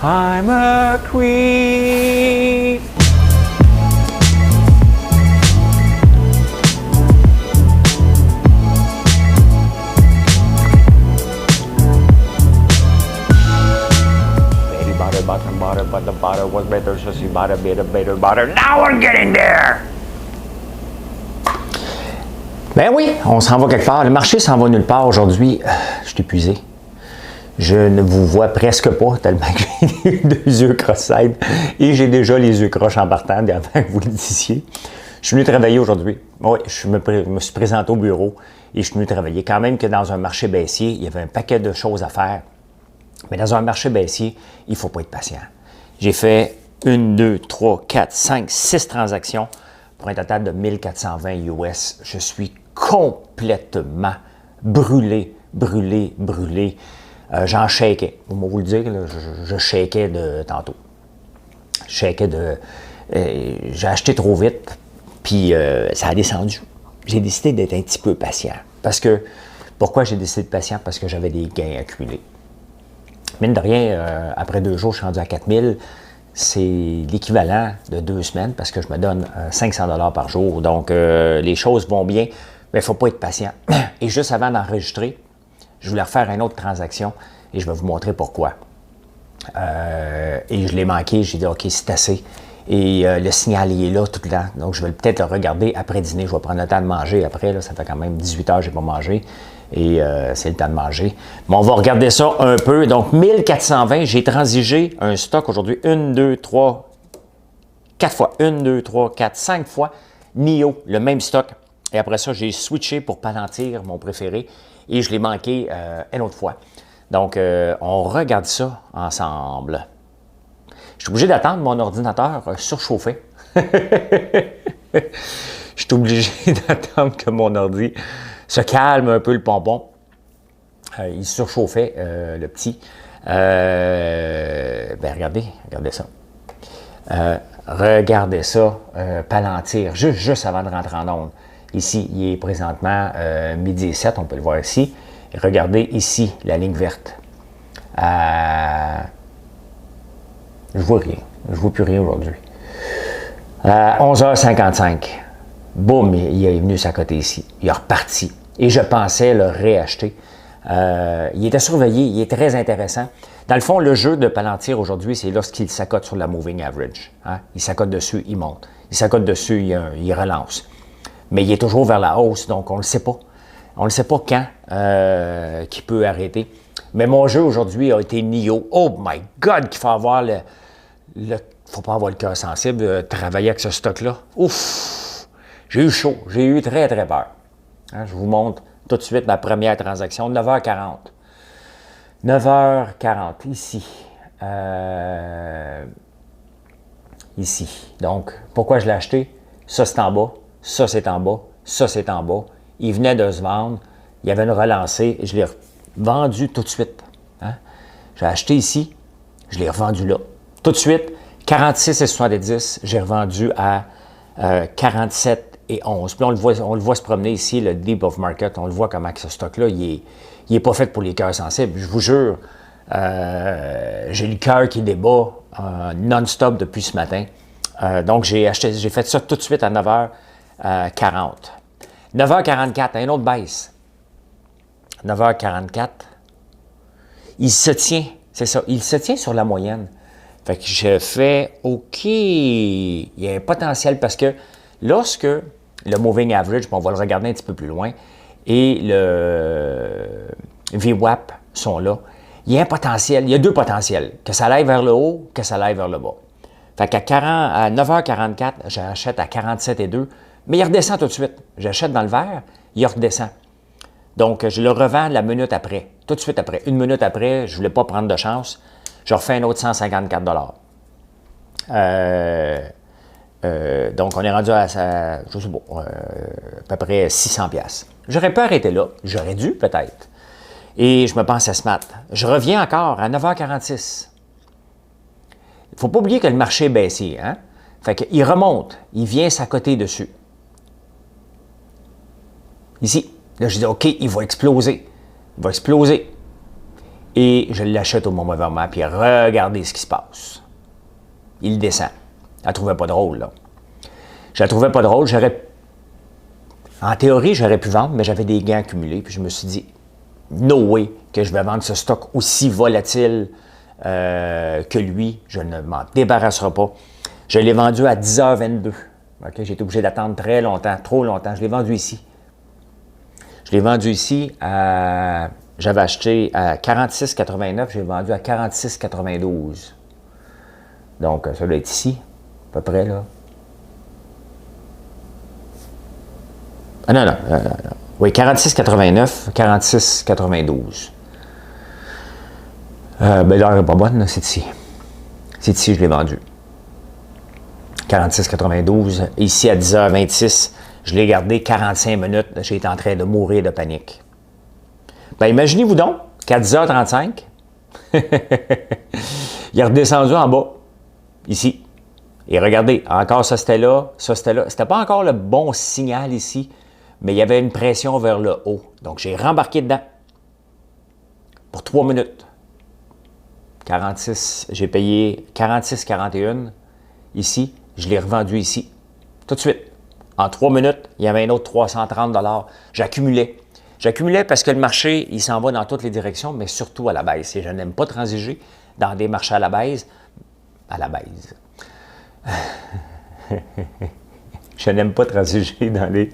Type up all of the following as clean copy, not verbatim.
I'm a queen. Baby butter, but the butter was better, so she butter. Now we're getting there! Ben oui, on s'en va quelque part. Le marché s'en va nulle part aujourd'hui. Je suis épuisé. Je ne vous vois presque pas tellement que j'ai les deux yeux cross-eyed et j'ai déjà les yeux croches en partant avant que vous le disiez. Je suis venu travailler aujourd'hui. Oui, je me suis présenté au bureau et je suis venu travailler. Quand même que dans un marché baissier, il y avait un paquet de choses à faire. Mais dans un marché baissier, il ne faut pas être patient. J'ai fait 1, 2, 3, 4, 5, 6 transactions pour un total de 1420 US. Je suis complètement brûlé. J'en shakeais. On va vous le dire, là, je shakeais de tantôt. J'ai acheté trop vite, puis ça a descendu. J'ai décidé d'être un petit peu patient. Pourquoi j'ai décidé de patient? Parce que j'avais des gains accumulés. Mine de rien, après 2 jours, je suis rendu à 4000. C'est l'équivalent de 2 semaines parce que je me donne 500 $ par jour. Donc, les choses vont bien, mais il ne faut pas être patient. Et juste avant d'enregistrer, je voulais refaire une autre transaction et je vais vous montrer pourquoi. Et je l'ai manqué, j'ai dit « OK, c'est assez ». Et le signal, il est là tout le temps. Donc, je vais peut-être le regarder après dîner. Je vais prendre le temps de manger après. Là, ça fait quand même 18 heures que je n'ai pas mangé. Et c'est le temps de manger. Mais on va regarder ça un peu. Donc, 1420, j'ai transigé un stock aujourd'hui. 1, 2, 3, 4 fois. 1, 2, 3, 4, 5 fois. NIO, le même stock. Et après ça, j'ai switché pour Palantir, mon préféré. Et je l'ai manqué une autre fois. Donc, on regarde ça ensemble. Je suis obligé d'attendre mon ordinateur surchauffé. Je suis obligé d'attendre que mon ordi se calme un peu le pompon. Il surchauffait, le petit. Ben regardez ça. Regardez ça, Palantir, juste avant de rentrer en onde. Ici, il est présentement midi et 7, on peut le voir ici. Et regardez ici, la ligne verte. Je vois rien. Je vois plus rien aujourd'hui. 11h55. Boum, il est venu s'accoter ici. Il est reparti. Et je pensais le réacheter. Il était surveillé. Il est très intéressant. Dans le fond, le jeu de Palantir aujourd'hui, c'est lorsqu'il s'accote sur la moving average. Hein? Il s'accote dessus, il monte. Il s'accote dessus, il relance. Mais il est toujours vers la hausse, donc on ne le sait pas. On ne sait pas quand qu'il peut arrêter. Mais mon jeu aujourd'hui a été NIO. Oh my God, qu'il faut avoir faut pas avoir le cœur sensible de travailler avec ce stock-là. Ouf! J'ai eu chaud. J'ai eu très, très peur. Hein, je vous montre tout de suite ma première transaction. 9h40. 9h40, ici. Ici. Donc, pourquoi je l'ai acheté? Ça, c'est en bas. Ça, c'est en bas. Ça, c'est en bas. Il venait de se vendre. Il y avait une relancée. Je l'ai vendu tout de suite. Hein? J'ai acheté ici. Je l'ai revendu là. Tout de suite, 46,70. J'ai revendu à 47,11. Puis on le voit se promener ici, le Deep of Market. On le voit comment ce stock-là, il n'est pas fait pour les cœurs sensibles. Je vous jure, j'ai le cœur qui débat non-stop depuis ce matin. Donc, j'ai fait ça tout de suite à 9h40. 9h44, une autre baisse. 9h44. Il se tient, c'est ça, il se tient sur la moyenne. Fait que je fais OK, il y a un potentiel parce que lorsque le moving average, on va le regarder un petit peu plus loin, et le VWAP sont là, il y a un potentiel, il y a 2 potentiels, que ça aille vers le haut, que ça aille vers le bas. Fait qu'à 9h44, j'achète à 47,2, mais il redescend tout de suite. J'achète dans le vert, il redescend. Donc, je le revends la minute après, tout de suite après. 1 minute après, je ne voulais pas prendre de chance. Je refais un autre 154 $. Donc, on est rendu à je sais pas, à peu près 600 $. J'aurais pu arrêter là. J'aurais dû, peut-être. Et je me pense à Smart. Je reviens encore à 9h46. Il ne faut pas oublier que le marché est baissier. Hein? Fait qu'il remonte. Il vient s'accoter dessus. Ici. Là, je dis, OK, il va exploser. Il va exploser. et je l'achète au mauvais moment, puis regardez ce qui se passe. Il descend. Je la trouvais pas drôle, là. Je la trouvais pas drôle. En théorie, j'aurais pu vendre, mais j'avais des gains accumulés, puis je me suis dit, no way que je vais vendre ce stock aussi volatile que lui. Je ne m'en débarrasserai pas. Je l'ai vendu à 10h22. Okay? J'ai été obligé d'attendre très longtemps, trop longtemps. Je l'ai vendu ici. Je l'ai vendu ici à... J'avais acheté à 46,89, j'ai vendu à 46,92. Donc, ça doit être ici, à peu près, là. Ah non. Oui, 46,89, 46,92. Ben, l'heure n'est pas bonne, là, c'est ici. C'est ici, je l'ai vendu. 46,92. Ici, à 10h26, je l'ai gardé 45 minutes. J'ai été en train de mourir de panique. Ben, imaginez-vous donc qu'à 10h35, il est redescendu en bas, ici. Et regardez, encore ça c'était là, ça c'était là. C'était pas encore le bon signal ici, mais il y avait une pression vers le haut. Donc, j'ai rembarqué dedans pour 3 minutes. 46, j'ai payé 46,41 ici. Je l'ai revendu ici, tout de suite. En 3 minutes, il y avait un autre 330 $. J'accumulais. J'accumulais parce que le marché, il s'en va dans toutes les directions, mais surtout à la baisse. Et je n'aime pas transiger dans des marchés à la baisse. À la baisse. Je n'aime pas transiger dans les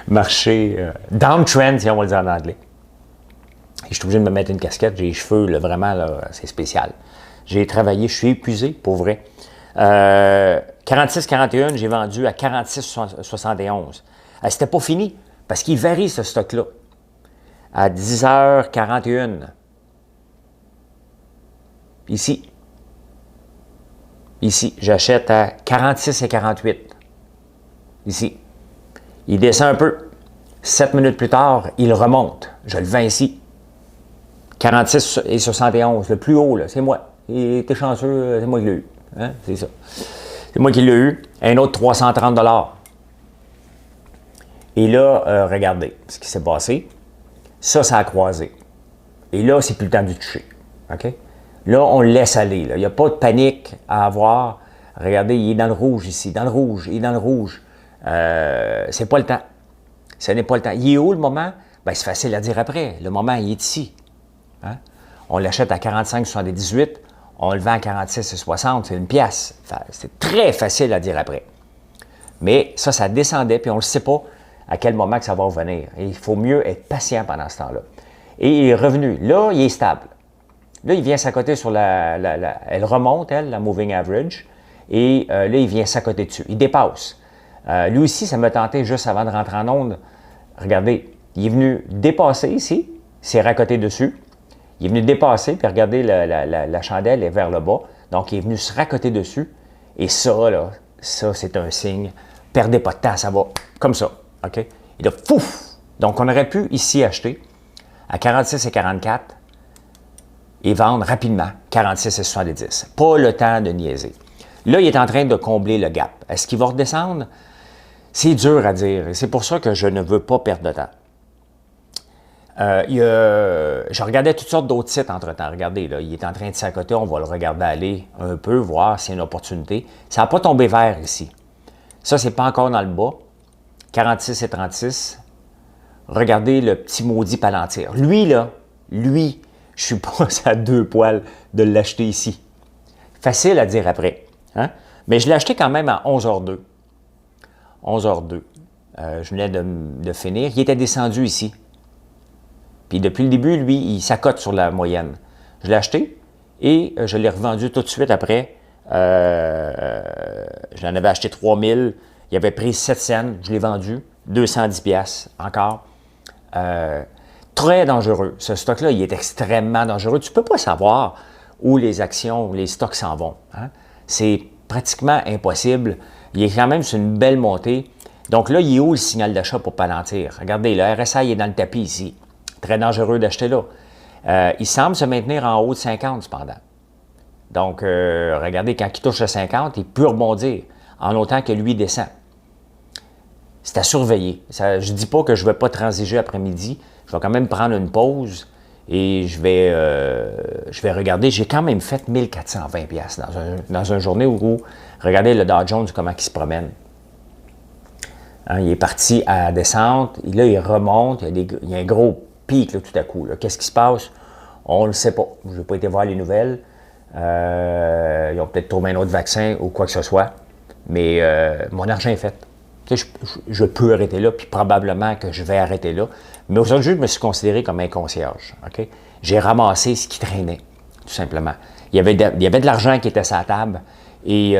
marchés downtrend, si on va le dire en anglais. Et je suis obligé de me mettre une casquette. J'ai les cheveux, là, vraiment, là, c'est spécial. J'ai travaillé, je suis épuisé, pour vrai. 46,41, j'ai vendu à 46,71. C'était pas fini, parce qu'il varie ce stock-là. À 10h41. Ici. Ici, j'achète à 46,48. Ici. Il descend un peu. 7 minutes plus tard, il remonte. Je le vends ici. 46,71. Le plus haut, là, c'est moi. Il était chanceux, c'est moi qui l'ai eu. Hein? C'est ça. C'est moi qui l'ai eu. Un autre 330 $. Et là, regardez ce qui s'est passé. Ça a croisé. Et là, c'est plus le temps de toucher. OK? Là, on le laisse aller. Là. Il n'y a pas de panique à avoir. Regardez, il est dans le rouge ici. Dans le rouge. Il est dans le rouge. C'est pas le temps. Ce n'est pas le temps. Il est où le moment? Bien, c'est facile à dire après. Le moment, il est ici. Hein? On l'achète à 45,78. On le vend à 46,60. C'est une pièce. C'est très facile à dire après. Mais ça descendait, puis on ne le sait pas à quel moment que ça va revenir. Et il faut mieux être patient pendant ce temps-là. Et il est revenu. Là, il est stable. Là, il vient s'accoter sur elle remonte, elle, la moving average. Et là, il vient s'accoter dessus. Il dépasse. Lui aussi, ça m'a tenté juste avant de rentrer en onde. Regardez, il est venu dépasser ici. Il s'est raccoté dessus. Il est venu dépasser, puis regardez, la chandelle est vers le bas. Donc, il est venu se raccoter dessus. Et ça, là, ça, c'est un signe. Perdez pas de temps, ça va comme ça. OK? Et là, pouf! Donc, on aurait pu ici acheter à 46,44 et vendre rapidement 46,70. Pas le temps de niaiser. Là, il est en train de combler le gap. Est-ce qu'il va redescendre? C'est dur à dire. Et c'est pour ça que je ne veux pas perdre de temps. Je regardais toutes sortes d'autres sites entre-temps. Regardez, là, il est en train de s'accoter. On va le regarder aller un peu, voir s'il y a une opportunité. Ça n'a pas tombé vert ici. Ça, c'est pas encore dans le bas. 46,36. Regardez le petit maudit Palantir. Lui, là, je suis pas à 2 poils de l'acheter ici. Facile à dire après. Hein? Mais je l'ai acheté quand même à 11h02. 11h02. Je venais de finir. Il était descendu ici. Puis depuis le début, lui, il s'accote sur la moyenne. Je l'ai acheté et je l'ai revendu tout de suite après. Je l'en avais acheté 3000. Il avait pris 7 cents. Je l'ai vendu. 210 piastres encore. Très dangereux. Ce stock-là, il est extrêmement dangereux. Tu ne peux pas savoir où les actions, les stocks s'en vont. Hein? C'est pratiquement impossible. Il est quand même sur une belle montée. Donc là, il est où le signal d'achat pour Palantir? Regardez, le RSI est dans le tapis ici. Très dangereux d'acheter là. Il semble se maintenir en haut de 50 cependant. Donc, regardez, quand il touche le 50, il peut rebondir en autant que lui descend. C'est à surveiller. Ça, je ne dis pas que je ne vais pas transiger après-midi. Je vais quand même prendre une pause et je vais regarder. J'ai quand même fait 1420 pièces dans une journée où, regardez le Dow Jones, comment il se promène. Hein, il est parti à descente, et là, il remonte, il y a un gros pic là, tout à coup. Qu'est-ce qui se passe? On ne le sait pas. Je n'ai pas été voir les nouvelles. Ils ont peut-être trouvé un autre vaccin ou quoi que ce soit. Mais mon argent est fait. Tu sais, je peux arrêter là, puis probablement que je vais arrêter là. Mais aujourd'hui, je me suis considéré comme un concierge. Okay? J'ai ramassé ce qui traînait, tout simplement. Il y avait de l'argent qui était sur la table. Et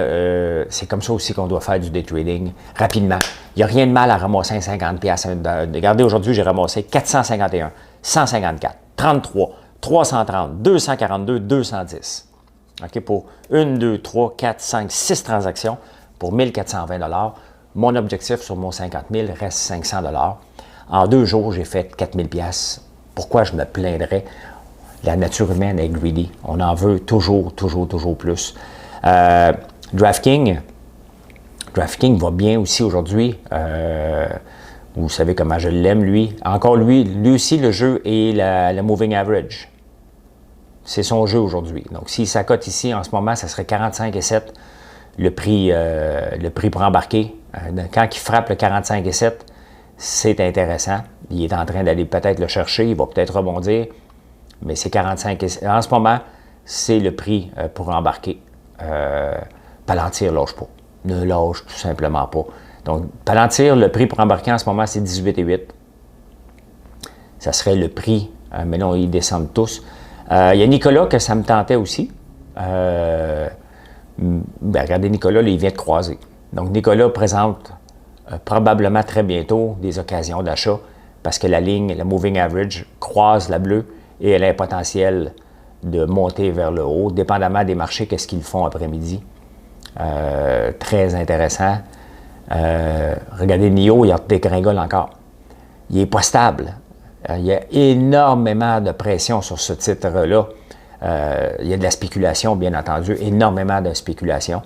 c'est comme ça aussi qu'on doit faire du day trading rapidement. Il n'y a rien de mal à ramasser un 50$. Regardez, aujourd'hui, j'ai ramassé 451, 154, 33, 330, 242, 210. OK, pour 1, 2, 3, 4, 5, 6 transactions pour 1420$. Mon objectif sur mon 50 000 reste 500$. En 2 jours, j'ai fait 4000$. Pourquoi je me plaindrais? La nature humaine est greedy. On en veut toujours, toujours, toujours plus. DraftKings va bien aussi aujourd'hui. Vous savez comment je l'aime, lui. Encore lui aussi, le jeu est la moving average. C'est son jeu aujourd'hui. Donc, s'il s'accote ici, en ce moment, ça serait 45,7 le prix pour embarquer. Quand il frappe le 45,7, c'est intéressant. Il est en train d'aller peut-être le chercher. Il va peut-être rebondir. Mais c'est 45,7. En ce moment, c'est le prix pour embarquer. Palantir, lâche pas. Ne lâche tout simplement pas. Donc, Palantir, le prix pour embarquer en ce moment, c'est 18,8. Ça serait le prix. Mais non, ils descendent tous. Il y a Nicolas que ça me tentait aussi. Regardez, Nicolas, là, il vient de croiser. Donc, Nicolas présente probablement très bientôt des occasions d'achat parce que la ligne, la moving average, croise la bleue et elle a un potentiel de monter vers le haut, dépendamment des marchés, qu'est-ce qu'ils font après-midi. Très intéressant. Regardez, NIO, il dégringole encore. Il n'est pas stable. Il y a énormément de pression sur ce titre-là. Il y a de la spéculation, bien entendu, énormément de spéculation.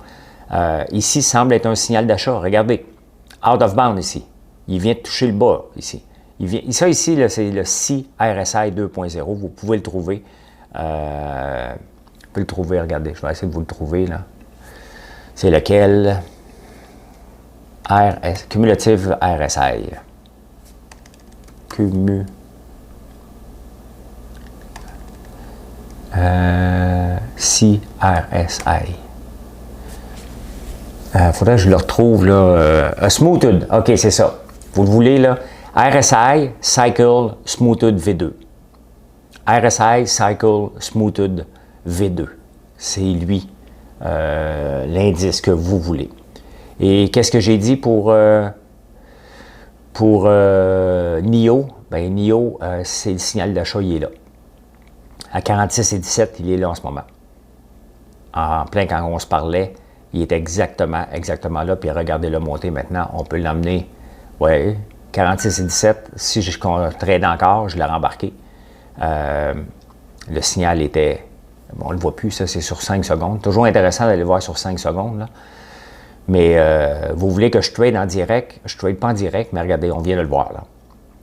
Ici, semble être un signal d'achat. Regardez, out of bound ici. Il vient de toucher le bas ici. Ça ici, c'est le CRSI 2.0. Vous pouvez le trouver. Vous pouvez le trouver, regardez, je vais essayer de vous le trouver là. C'est lequel? Cumulative RSI. CRSI. Faudrait que je le retrouve là. Smoothed, ok, c'est ça. Vous le voulez là? RSI Cycle Smoothed V2. RSI Cycle Smoothed V2. C'est lui, l'indice que vous voulez. Et qu'est-ce que j'ai dit pour NIO? Ben, NIO, c'est le signal d'achat, il est là. À 46,17, il est là en ce moment. En plein quand on se parlait, il est exactement là. Puis regardez-le monter maintenant. On peut l'emmener, ouais, 46,17. Si je trade encore, je l'ai rembarqué. Le signal était, bon, on ne le voit plus, ça c'est sur 5 secondes. Toujours intéressant d'aller voir sur 5 secondes. Là. Mais vous voulez que je trade en direct? Je ne trade pas en direct, mais regardez, on vient de le voir. Là.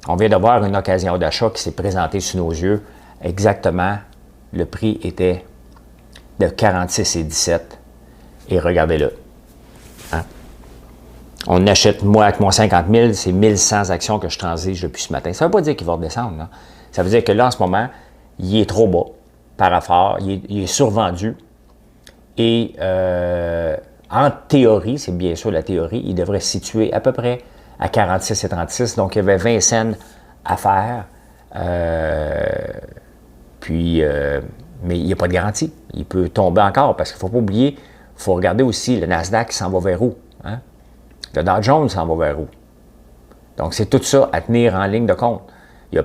On vient de voir une occasion d'achat qui s'est présentée sous nos yeux. Exactement, le prix était de 46,17. Et regardez-le. Hein? On achète, moi, avec mon 50 000, c'est 1100 actions que je transige depuis ce matin. Ça ne veut pas dire qu'il va redescendre. Là. Ça veut dire que là, en ce moment, il est trop bas par rapport, il est survendu. Et en théorie, c'est bien sûr la théorie, il devrait se situer à peu près à 46,36. Donc, il y avait 20 cents à faire. Mais il n'y a pas de garantie. Il peut tomber encore parce qu'il ne faut pas oublier, il faut regarder aussi le Nasdaq s'en va vers où. Hein? Le Dow Jones s'en va vers où. Donc, c'est tout ça à tenir en ligne de compte. Il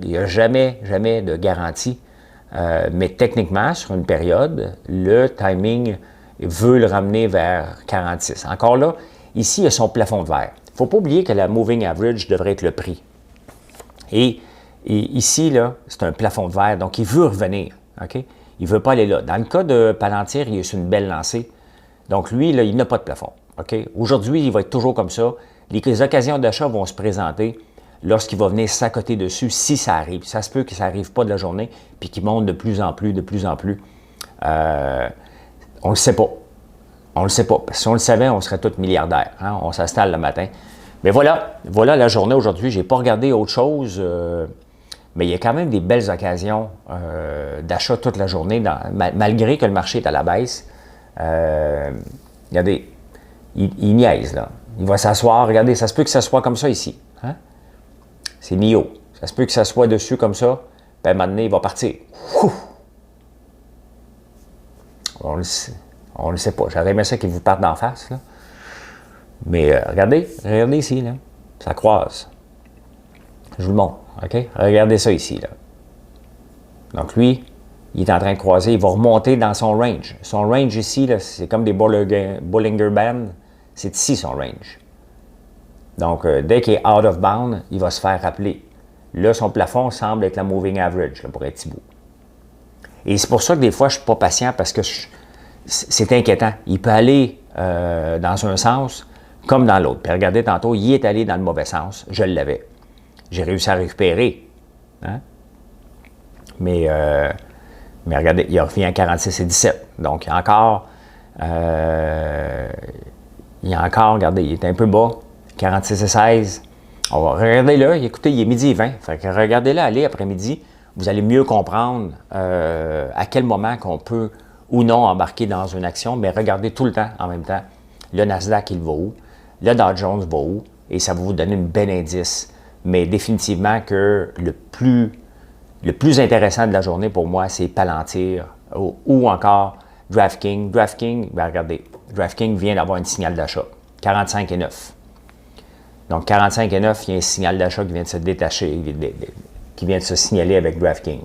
n'y a jamais de garantie. Mais techniquement, sur une période, le timing veut le ramener vers 46. Encore là, ici, il y a son plafond de verre. Il ne faut pas oublier que la moving average devrait être le prix. Et ici, là, c'est un plafond de verre, donc il veut revenir. Okay? Il ne veut pas aller là. Dans le cas de Palantir, il est sur une belle lancée. Donc lui, là, il n'a pas de plafond. Okay? Aujourd'hui, il va être toujours comme ça. Les occasions d'achat vont se présenter. lorsqu'il va venir s'accoter dessus, si ça arrive. Ça se peut que ça n'arrive pas de la journée, puis qu'il monte de plus en plus, de plus en plus. On ne le sait pas. On ne le sait pas. Parce que si on le savait, on serait tous milliardaires. Hein? On s'installe le matin. Mais voilà la journée aujourd'hui. Je n'ai pas regardé autre chose, mais il y a quand même des belles occasions d'achat toute la journée, malgré que le marché est à la baisse. Regardez, il niaise, là. Il va s'asseoir. Regardez, ça se peut que ça soit comme ça ici. Hein? C'est NIO. Ça se peut que ça soit dessus comme ça. Puis à un moment donné, il va partir. Ouf! On le sait pas. J'aurais aimé ça qu'il vous parte d'en face, là. Mais regardez ici, là. Ça croise. Je vous le montre, OK? Regardez ça ici, là. Donc lui, il est en train de croiser. Il va remonter dans son range. Son range ici, là, c'est comme des Bollinger Bands. C'est ici son range. Donc, dès qu'il est out of bound, il va se faire rappeler. Là, son plafond semble être la moving average, là, pour être petit bout. Et c'est pour ça que des fois, je ne suis pas patient parce que c'est inquiétant. Il peut aller dans un sens comme dans l'autre. Puis regardez, tantôt, il est allé dans le mauvais sens. Je l'avais. J'ai réussi à récupérer. Hein? Mais regardez, il revient à 46,17. Donc, il y a encore, regardez, il est un peu bas. 46,16. On va regarder là. Écoutez, il est midi et 20. Fait que regardez là, allez après-midi. Vous allez mieux comprendre à quel moment qu'on peut ou non embarquer dans une action, mais regardez tout le temps en même temps. Le Nasdaq, il va où? Le Dow Jones va où? Et ça va vous donner une bel indice. Mais définitivement que le plus intéressant de la journée pour moi, c'est Palantir ou encore DraftKings. DraftKings, ben regardez, DraftKings vient d'avoir un signal d'achat. 45,9. Donc 45,9, il y a un signal d'achat qui vient de se détacher, qui vient de se signaler avec DraftKings.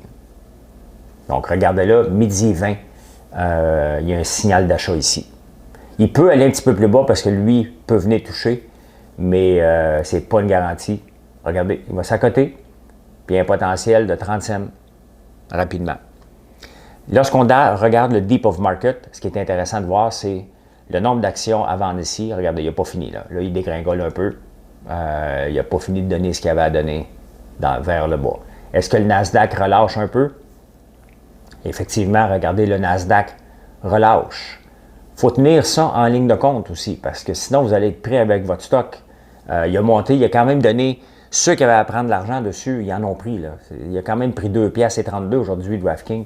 Donc regardez là, midi 20, il y a un signal d'achat ici. Il peut aller un petit peu plus bas parce que lui peut venir toucher, mais ce n'est pas une garantie. Regardez, il va s'accoter, puis il y a un potentiel de 30 cents rapidement. Lorsqu'on regarde le Deep of Market, ce qui est intéressant de voir, c'est le nombre d'actions à vendre ici. Regardez, il n'a pas fini. Là, il dégringole un peu. Il n'a pas fini de donner ce qu'il avait à donner vers le bas. Est-ce que le Nasdaq relâche un peu? Effectivement, regardez, le Nasdaq relâche. Il faut tenir ça en ligne de compte aussi, parce que sinon, vous allez être pris avec votre stock. Il a monté, il a quand même donné, ceux qui avaient à prendre de l'argent dessus, ils en ont pris. Là. Il a quand même pris 2,32 $ aujourd'hui, DraftKings.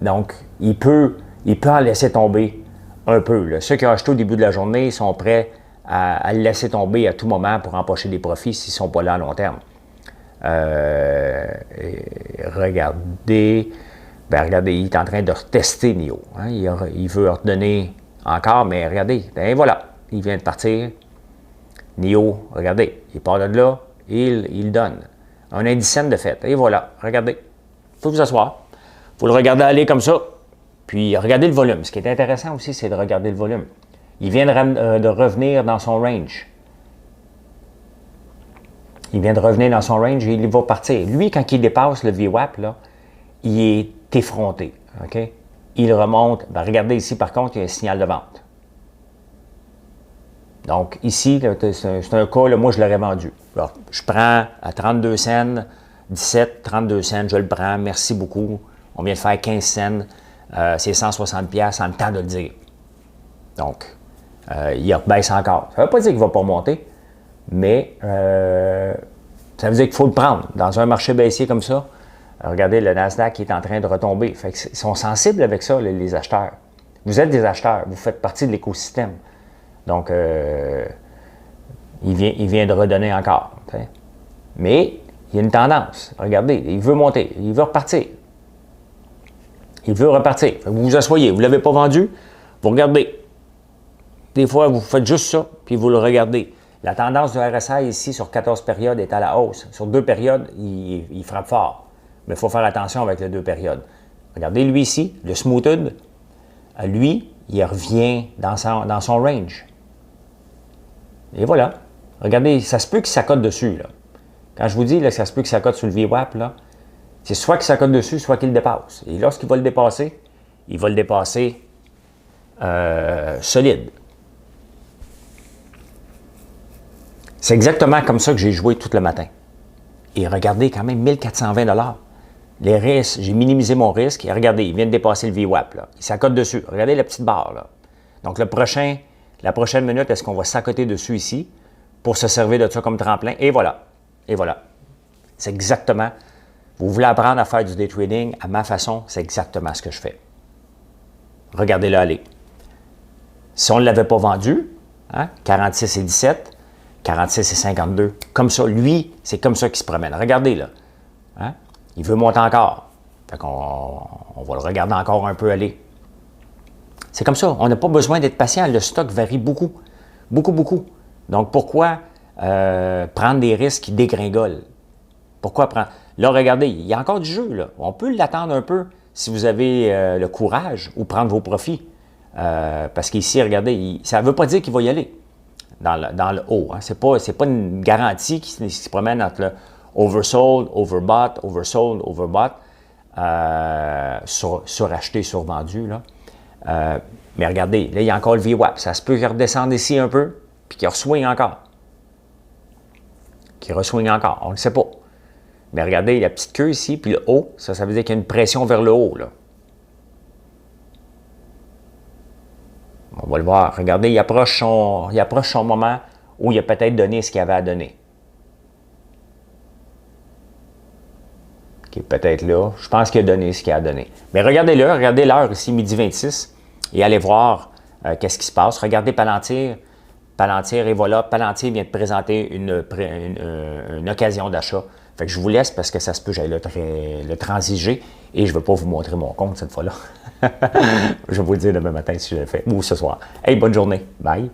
Donc, il peut en laisser tomber un peu. Là. Ceux qui ont acheté au début de la journée sont prêts à le laisser tomber à tout moment pour empocher des profits s'ils ne sont pas là à long terme. Regardez, il est en train de retester NIO. Hein? Il veut redonner encore, mais regardez, ben voilà, il vient de partir. NIO, regardez, il part de là, il donne. Un indice de fait. Et voilà, regardez. Il faut vous asseoir. Il faut le regarder aller comme ça. Puis regardez le volume. Ce qui est intéressant aussi, c'est de regarder le volume. Il vient de revenir dans son range. Il vient de revenir dans son range et il va partir. Lui, quand il dépasse le VWAP, là, il est effronté. Okay? Il remonte. Ben, regardez ici, par contre, il y a un signal de vente. Donc, ici, c'est un cas, là, moi, je l'aurais vendu. Alors, je prends à 32 cents, 17, 32 cents, je le prends. Merci beaucoup. On vient de faire 15 cents. C'est 160 $, en le temps de le dire. Donc, il rebaisse encore. Ça ne veut pas dire qu'il ne va pas monter, mais ça veut dire qu'il faut le prendre. Dans un marché baissier comme ça, regardez, le Nasdaq est en train de retomber. Fait que ils sont sensibles avec ça, les acheteurs. Vous êtes des acheteurs, vous faites partie de l'écosystème. Donc, il vient de redonner encore. T'sais. Mais il y a une tendance. Regardez, il veut monter, il veut repartir. Il veut repartir. Vous vous asseyez, vous ne l'avez pas vendu, vous regardez. Des fois, vous faites juste ça, puis vous le regardez. La tendance du RSI ici, sur 14 périodes, est à la hausse. Sur 2 périodes, il frappe fort. Mais il faut faire attention avec les 2 périodes. Regardez lui ici, le Smoothed. Lui, il revient dans son range. Et voilà. Regardez, ça se peut qu'il s'accote dessus. Là. Quand je vous dis là, que ça se peut qu'il s'accote sur le VWAP, là, c'est soit qu'il s'accote dessus, soit qu'il le dépasse. Et lorsqu'il va le dépasser, il va le dépasser solide. C'est exactement comme ça que j'ai joué tout le matin. Et regardez, quand même, 1420 $. Les risques, j'ai minimisé mon risque. Et regardez, il vient de dépasser le VWAP. Là. Il s'accote dessus. Regardez la petite barre. Là. Donc, la prochaine minute, est-ce qu'on va s'accoter dessus ici pour se servir de ça comme tremplin? Et voilà. Et voilà. C'est exactement. Vous voulez apprendre à faire du day trading à ma façon, c'est exactement ce que je fais. Regardez-le aller. Si on ne l'avait pas vendu, hein, 46 et 17, 46 et 52, comme ça, lui, c'est comme ça qu'il se promène. Regardez là. Hein? Il veut monter encore. Fait qu'on va le regarder encore un peu aller. C'est comme ça. On n'a pas besoin d'être patient. Le stock varie beaucoup. Beaucoup, beaucoup. Donc, pourquoi prendre des risques qui dégringolent? Pourquoi prendre... Là, regardez, il y a encore du jeu. Là. On peut l'attendre un peu si vous avez le courage ou prendre vos profits. Parce qu'ici, regardez, ça ne veut pas dire qu'il va y aller dans le haut. Hein. Ce n'est pas une garantie qui se promène entre le oversold, overbought, oversold, overbought, suracheté, survendu. Là. Mais regardez, là, il y a encore le VWAP. Ça se peut qu'il redescende ici un peu, puis qu'il re-swing encore. Qu'il re-swing encore. On ne le sait pas. Mais regardez, la petite queue ici, puis le haut, ça veut dire qu'il y a une pression vers le haut. Là. On va le voir. Regardez, il approche son moment où il a peut-être donné ce qu'il avait à donner. Qui est peut-être là. Je pense qu'il a donné ce qu'il a donné. Mais regardez-le, regardez l'heure ici, midi 26, et allez voir qu'est-ce qui se passe. Regardez Palantir. Palantir, et voilà, Palantir vient de présenter une occasion d'achat. Fait que je vous laisse parce que ça se peut que j'aille le transiger et je ne vais pas vous montrer mon compte cette fois-là. Je vais vous le dire demain matin si je le fais ou ce soir. Hey, bonne journée. Bye.